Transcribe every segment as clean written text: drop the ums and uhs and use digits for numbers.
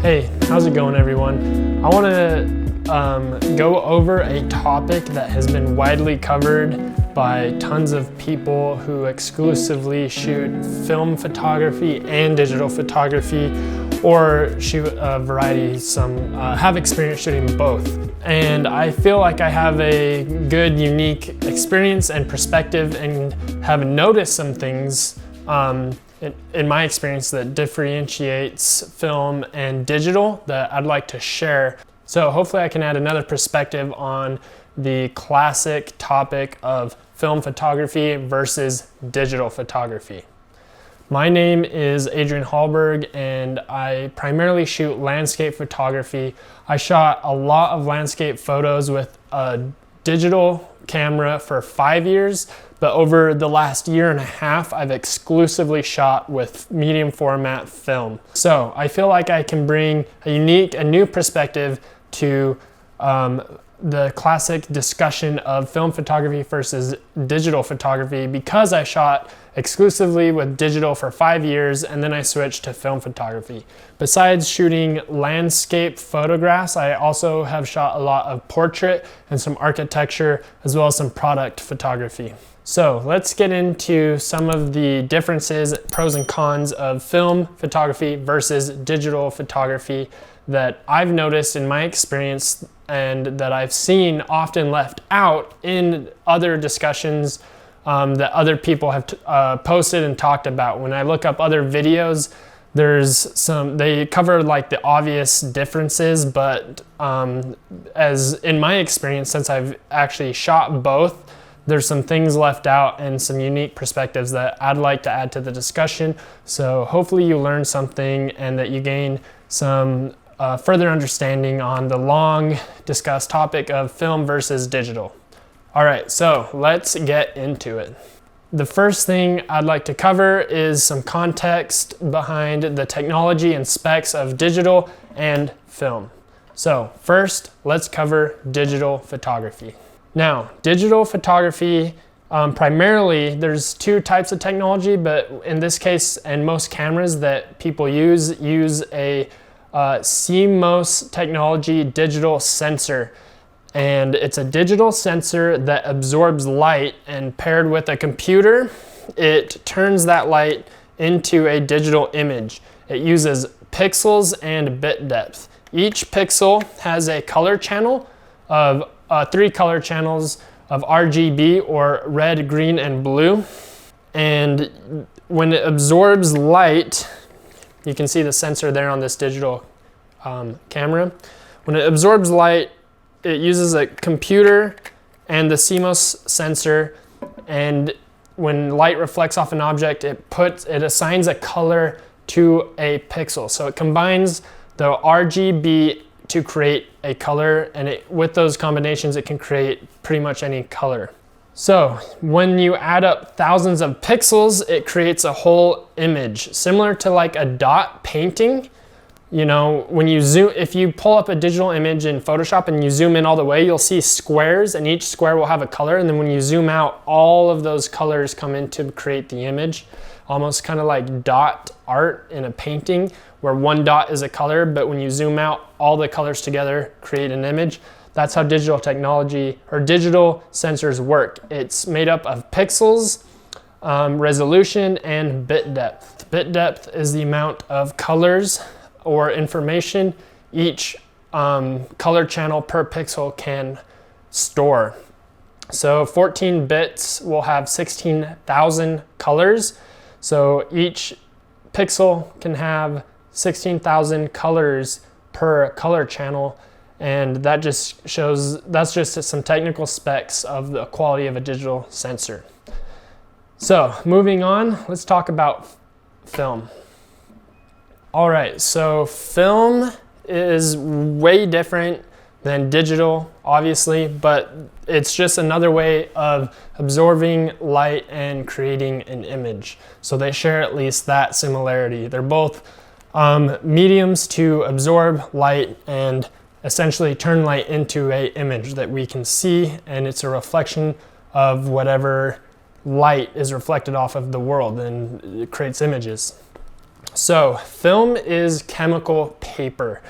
Hey, how's it going, everyone? I want to go over a topic that has been widely covered by tons of people who exclusively shoot film photography and digital photography, or shoot a variety. Some have experience shooting both. And I feel like I have a good, unique experience and perspective, and have noticed some things in my experience that differentiates film and digital that I'd like to share. So hopefully I can add another perspective on the classic topic of film photography versus digital photography. My name is Adrian Hallberg, and I primarily shoot landscape photography. I shot a lot of landscape photos with a digital camera for 5 years, but over the last year and a half, I've exclusively shot with medium format film. So I feel like I can bring a new perspective to the classic discussion of film photography versus digital photography, because I shot exclusively with digital for 5 years and then I switched to film photography. Besides shooting landscape photographs, I also have shot a lot of portrait and some architecture, as well as some product photography. So let's get into some of the differences, pros and cons of film photography versus digital photography that I've noticed in my experience and that I've seen often left out in other discussions that other people have posted and talked about. When I look up other videos, they cover like the obvious differences, but as in my experience, since I've actually shot both, there's some things left out and some unique perspectives that I'd like to add to the discussion. So hopefully you learn something and that you gain some further understanding on the long discussed topic of film versus digital. All right, so let's get into it. The first thing I'd like to cover is some context behind the technology and specs of digital and film. So first, let's cover digital photography. Now, digital photography, primarily there's two types of technology, but in this case, and most cameras that people use a CMOS technology digital sensor. And it's a digital sensor that absorbs light, and paired with a computer, it turns that light into a digital image. It uses pixels and bit depth. Each pixel has a color channel of 3 color channels of RGB, or red, green, and blue. And when it absorbs light, you can see the sensor there on this digital camera. When it absorbs light, it uses a computer and the CMOS sensor, and when light reflects off an object, it assigns a color to a pixel. So it combines the RGB to create a color, and with those combinations, it can create pretty much any color. So when you add up thousands of pixels, it creates a whole image, similar to like a dot painting. You know, when you zoom, if you pull up a digital image in Photoshop and you zoom in all the way, you'll see squares, and each square will have a color. And then when you zoom out, all of those colors come in to create the image, almost kind of like dot art in a painting, where one dot is a color, but when you zoom out, all the colors together create an image. That's how digital technology or digital sensors work. It's made up of pixels, resolution, and bit depth. Bit depth is the amount of colors or information each color channel per pixel can store. So 14 bits will have 16,000 colors. So each pixel can have 16,000 colors per color channel. And that just shows, that's just some technical specs of the quality of a digital sensor. So moving on, let's talk about film. All right, so film is way different than digital, obviously, but it's just another way of absorbing light and creating an image. So they share at least that similarity. They're both mediums to absorb light and essentially turn light into an image that we can see, and it's a reflection of whatever light is reflected off of the world, and it creates images. So film is chemical paper.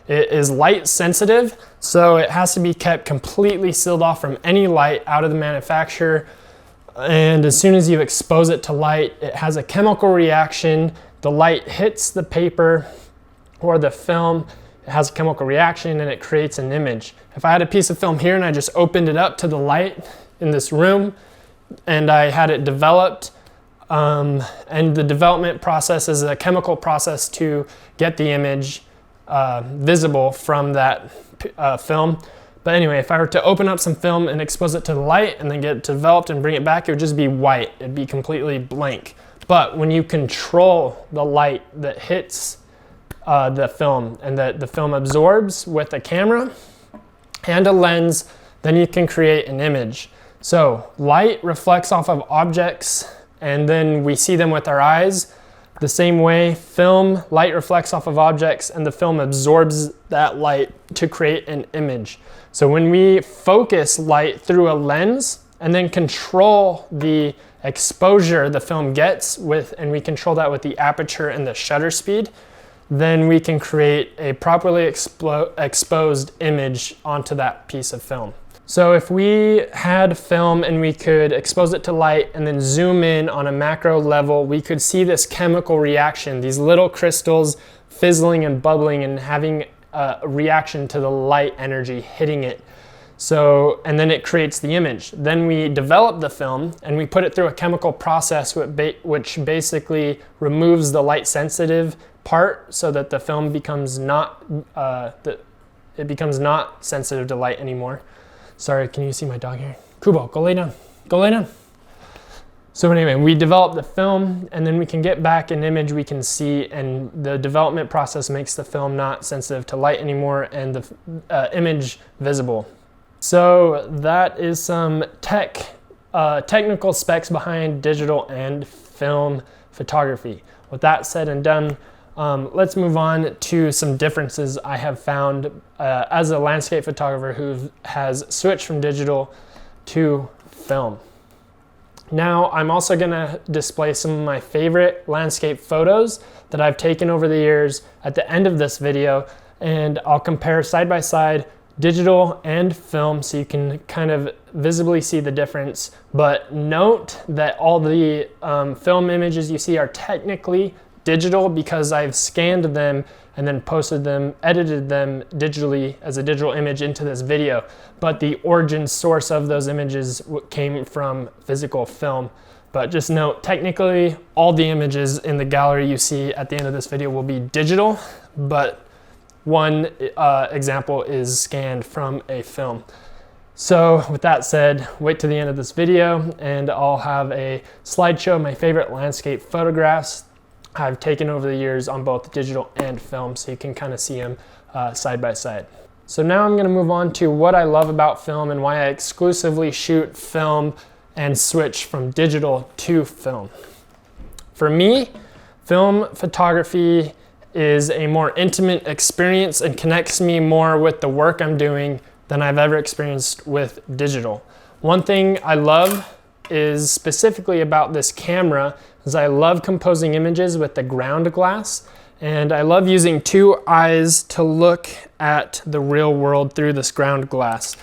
It is light sensitive, so it has to be kept completely sealed off from any light out of the manufacturer. And as soon as you expose it to light, it has a chemical reaction. The light hits the paper or the film, it has a chemical reaction and it creates an image. If I had a piece of film here and I just opened it up to the light in this room and I had it developed, and the development process is a chemical process to get the image visible from that film. But anyway, if I were to open up some film and expose it to the light and then get it developed and bring it back, it would just be white. It'd be completely blank. But when you control the light that hits the film and that the film absorbs with a camera and a lens, then you can create an image. So light reflects off of objects and then we see them with our eyes. The same way, light reflects off of objects and the film absorbs that light to create an image. So when we focus light through a lens and then control the exposure the film gets with, and we control that with the aperture and the shutter speed, then we can create a properly exposed image onto that piece of film. So if we had film and we could expose it to light and then zoom in on a macro level, we could see this chemical reaction, these little crystals fizzling and bubbling and having a reaction to the light energy hitting it. So, and then it creates the image. Then we develop the film and we put it through a chemical process which basically removes the light sensitive part so that the film becomes not sensitive to light anymore. Sorry, can you see my dog here? Kubo, go lay down. Go lay down. So anyway, we develop the film and then we can get back an image we can see, and the development process makes the film not sensitive to light anymore and the image visible. So that is some technical specs behind digital and film photography. With that said and done, let's move on to some differences I have found as a landscape photographer who has switched from digital to film. Now, I'm also gonna display some of my favorite landscape photos that I've taken over the years at the end of this video, and I'll compare side by side digital and film so you can kind of visibly see the difference. But note that all the film images you see are technically digital because I've scanned them and then posted them, edited them digitally as a digital image into this video. But the origin source of those images came from physical film. But just note, technically, all the images in the gallery you see at the end of this video will be digital, but one example is scanned from a film. So with that said, wait to the end of this video and I'll have a slideshow of my favorite landscape photographs I've taken over the years on both digital and film so you can kind of see them side by side. So now I'm going to move on to what I love about film and why I exclusively shoot film and switch from digital to film. For me, film photography is a more intimate experience and connects me more with the work I'm doing than I've ever experienced with digital. One thing I love is specifically about this camera is I love composing images with the ground glass, and I love using two eyes to look at the real world through this ground glass.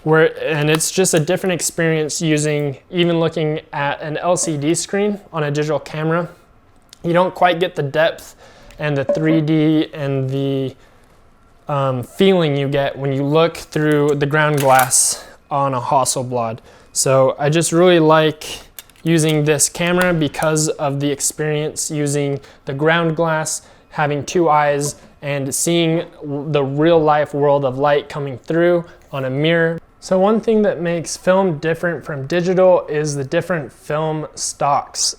And it's just a different experience even looking at an LCD screen on a digital camera. You don't quite get the depth and the 3D and the feeling you get when you look through the ground glass on a Hasselblad. So I just really like using this camera because of the experience using the ground glass, having two eyes, and seeing the real life world of light coming through on a mirror. So one thing that makes film different from digital is the different film stocks.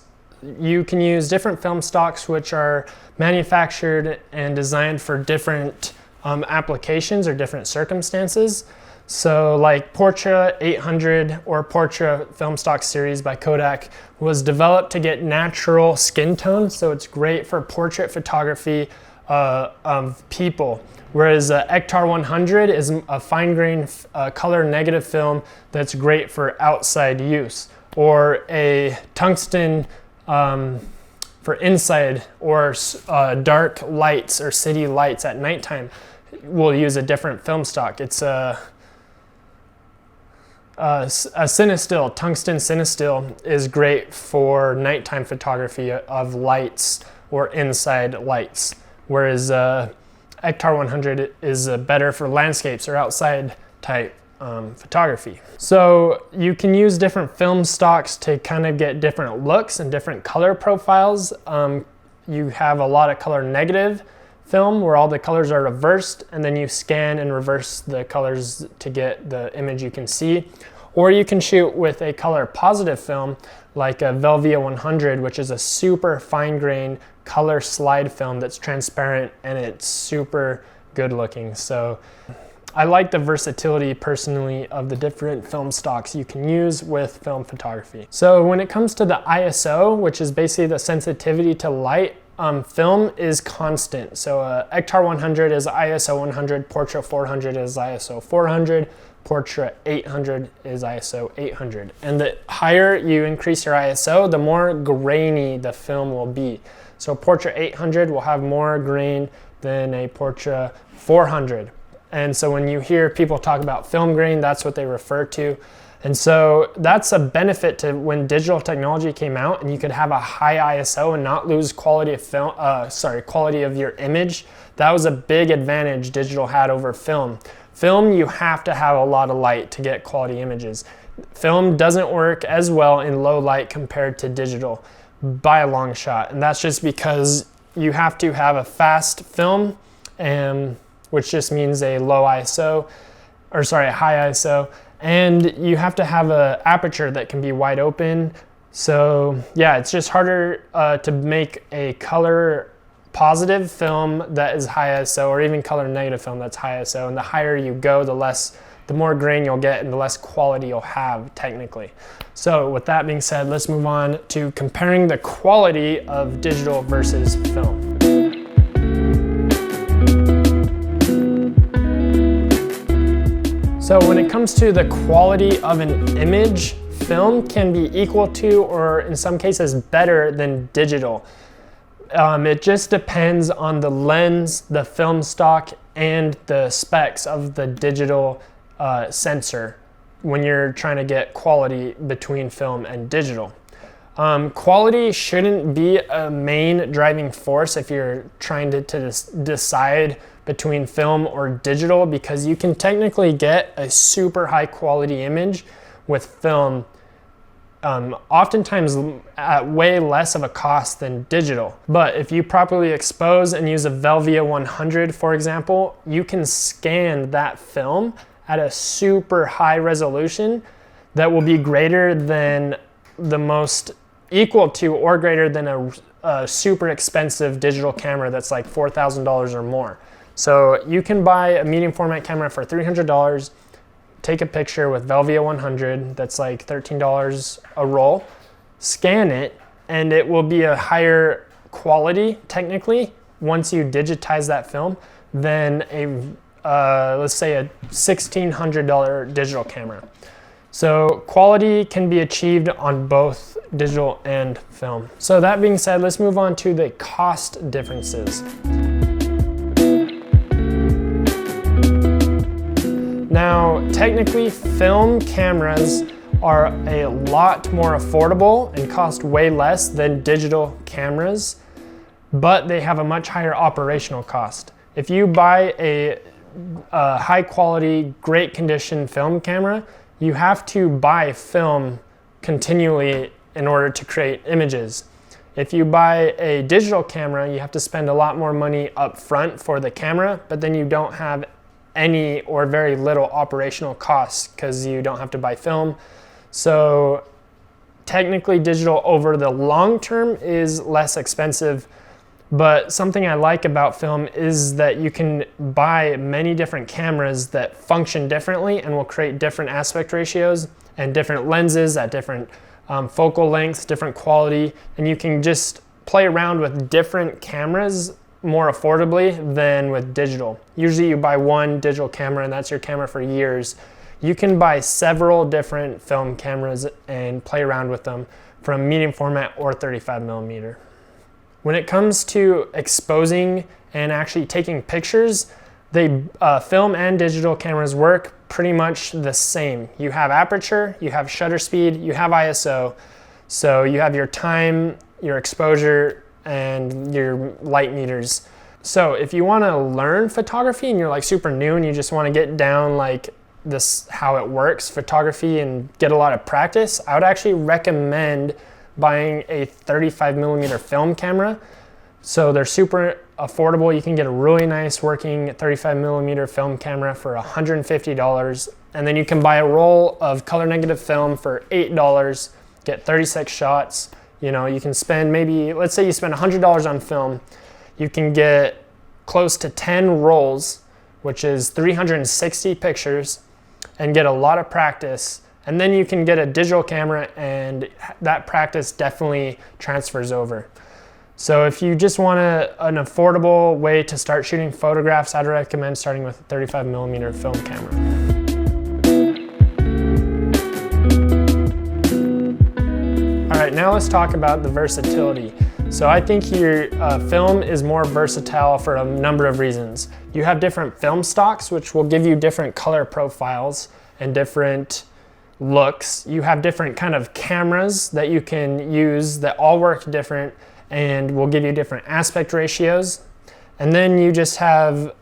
You can use different film stocks which are manufactured and designed for different applications or different circumstances. So like Portra 800 or Portra film stock series by Kodak was developed to get natural skin tone, so it's great for portrait photography of people. Whereas Ektar 100 is a fine grain color negative film that's great for outside use. Or a tungsten for inside or dark lights or city lights at nighttime, we'll use a different film stock. It's a cinestill, tungsten cinestill is great for nighttime photography of lights or inside lights, whereas Ektar 100 is better for landscapes or outside type photography. So you can use different film stocks to kind of get different looks and different color profiles. You have a lot of color negative film where all the colors are reversed, and then you scan and reverse the colors to get the image you can see. Or you can shoot with a color positive film like a Velvia 100, which is a super fine grained color slide film that's transparent and it's super good looking. So I like the versatility personally of the different film stocks you can use with film photography. So when it comes to the ISO, which is basically the sensitivity to light, film is constant. So Ektar 100 is ISO 100, Portra 400 is ISO 400, Portra 800 is ISO 800. And the higher you increase your ISO, the more grainy the film will be. So Portra 800 will have more grain than a Portra 400. And so when you hear people talk about film grain, that's what they refer to. And so that's a benefit to when digital technology came out and you could have a high ISO and not lose quality of film, quality of your image. That was a big advantage digital had over film. Film, you have to have a lot of light to get quality images. Film doesn't work as well in low light compared to digital by a long shot. And that's just because you have to have a fast film, which just means a low ISO, a high ISO. And you have to have an aperture that can be wide open. So yeah, it's just harder to make a color positive film that is high ISO, or even color negative film that's high ISO. And the higher you go, the more grain you'll get and the less quality you'll have technically. So with that being said, let's move on to comparing the quality of digital versus film. So when it comes to the quality of an image, film can be equal to, or in some cases better than digital. It just depends on the lens, the film stock, and the specs of the digital sensor when you're trying to get quality between film and digital. Quality shouldn't be a main driving force if you're trying to decide between film or digital, because you can technically get a super high quality image with film, oftentimes at way less of a cost than digital. But if you properly expose and use a Velvia 100, for example, you can scan that film at a super high resolution that will be greater than equal to or greater than a super expensive digital camera that's like $4,000 or more. So you can buy a medium format camera for $300, take a picture with Velvia 100, that's like $13 a roll, scan it, and it will be a higher quality technically once you digitize that film than let's say a $1,600 digital camera. So quality can be achieved on both digital and film. So that being said, let's move on to the cost differences. Now, technically, film cameras are a lot more affordable and cost way less than digital cameras, but they have a much higher operational cost. If you buy a high quality, great condition film camera, you have to buy film continually in order to create images. If you buy a digital camera, you have to spend a lot more money up front for the camera, but then you don't have any or very little operational costs because you don't have to buy film. So technically digital over the long term is less expensive, but something I like about film is that you can buy many different cameras that function differently and will create different aspect ratios and different lenses at different focal lengths, different quality, and you can just play around with different cameras more affordably than with digital. Usually you buy one digital camera and that's your camera for years. You can buy several different film cameras and play around with them from medium format or 35 millimeter. When it comes to exposing and actually taking pictures, they film and digital cameras work pretty much the same. You have aperture, you have shutter speed, you have ISO, so you have your time, your exposure, and your light meters. So if you want to learn photography and you're like super new and you just want to get down like this, how it works, photography, and get a lot of practice, I would actually recommend buying a 35mm film camera. So they're super affordable. You can get a really nice working 35mm film camera for $150. And then you can buy a roll of color negative film for $8, get 36 shots. You know, you can spend maybe, let's say you spend $100 on film, you can get close to 10 rolls, which is 360 pictures, and get a lot of practice. And then you can get a digital camera, and that practice definitely transfers over. So if you just want an affordable way to start shooting photographs, I'd recommend starting with a 35mm film camera. All right, now let's talk about the versatility. So I think your film is more versatile for a number of reasons. You have different film stocks, which will give you different color profiles and different looks. You have different kind of cameras that you can use that all work different and will give you different aspect ratios. And then you just have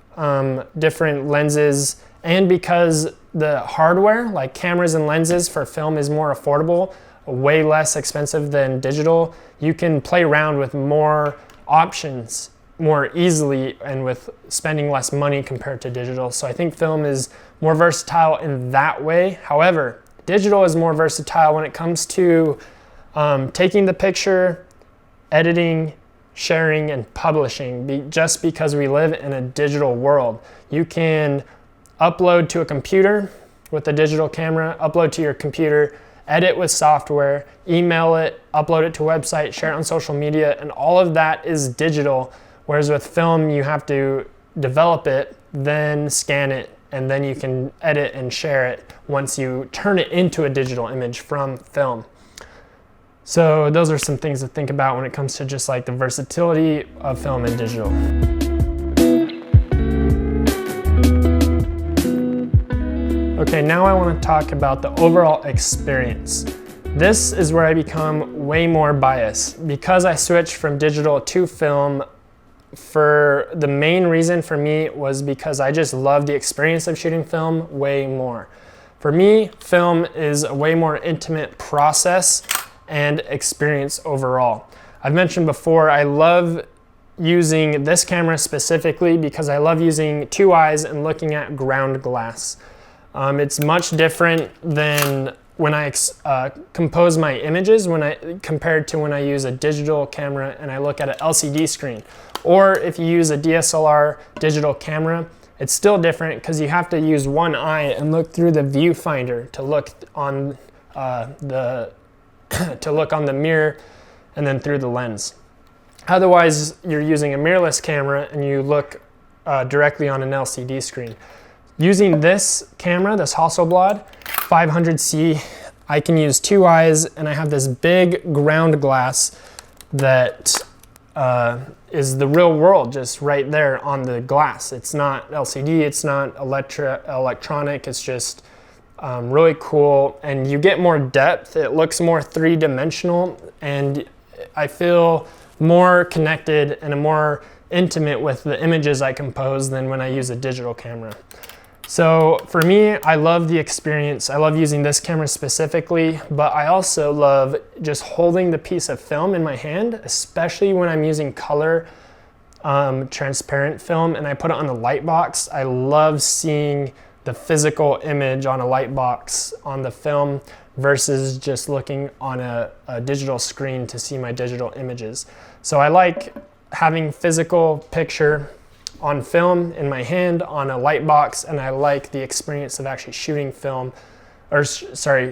different lenses, and because the hardware, like cameras and lenses for film, is more affordable, way less expensive than digital, you can play around with more options more easily and with spending less money compared to digital. So I think film is more versatile in that way. However, digital is more versatile when it comes to taking the picture, editing, sharing, and publishing. Just because we live in a digital world, you can upload to a computer with a digital camera, upload to your computer, edit with software, email it, upload it to a website, share it on social media, and all of that is digital. Whereas with film, you have to develop it, then scan it, and then you can edit and share it once you turn it into a digital image from film. So those are some things to think about when it comes to just like the versatility of film and digital. Okay, now I want to talk about the overall experience. This is where I become way more biased because I switched from digital to film. For the main reason for me was because I just love the experience of shooting film way more. For me, film is a way more intimate process and experience overall. I've mentioned before, I love using this camera specifically because I love using two eyes and looking at ground glass. It's much different than when I compose my images compared to when I use a digital camera and I look at an LCD screen. Or if you use a DSLR digital camera, it's still different because you have to use one eye and look through the viewfinder to look on the mirror and then through the lens. Otherwise, you're using a mirrorless camera and you look directly on an LCD screen. Using this camera, this Hasselblad 500C, I can use two eyes, and I have this big ground glass that is the real world just right there on the glass. It's not LCD, it's not electronic, it's just really cool, and you get more depth. It looks more three-dimensional, and I feel more connected and more intimate with the images I compose than when I use a digital camera. So for me, I love the experience. I love using this camera specifically, but I also love just holding the piece of film in my hand, especially when I'm using color transparent film and I put it on the light box. I love seeing the physical image on a light box on the film versus just looking on a digital screen to see my digital images. So I like having physical picture on film in my hand on a light box, and I like the experience of actually shooting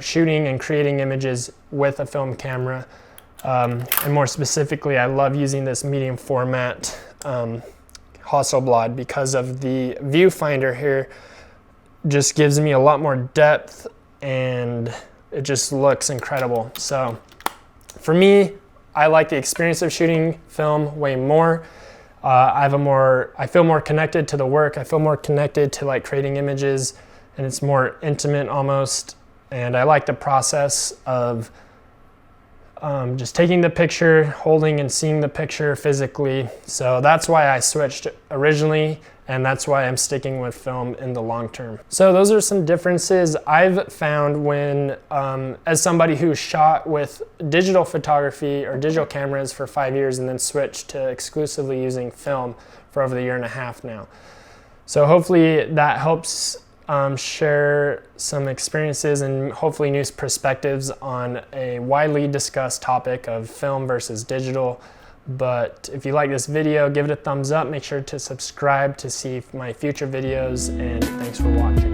shooting and creating images with a film camera. And more specifically, I love using this medium format Hasselblad because of the viewfinder here. Just gives me a lot more depth and it just looks incredible. So for me, I like the experience of shooting film way more. I feel more connected to the work. I feel more connected to like creating images, and it's more intimate almost. And I like the process of just taking the picture, holding and seeing the picture physically. So that's why I switched originally, and that's why I'm sticking with film in the long term. So those are some differences I've found when, as somebody who shot with digital photography or digital cameras for 5 years and then switched to exclusively using film for over the 1.5 years now. So hopefully that helps share some experiences and hopefully new perspectives on a widely discussed topic of film versus digital. But if you like this video, give it a thumbs up. Make sure to subscribe to see my future videos, and thanks for watching.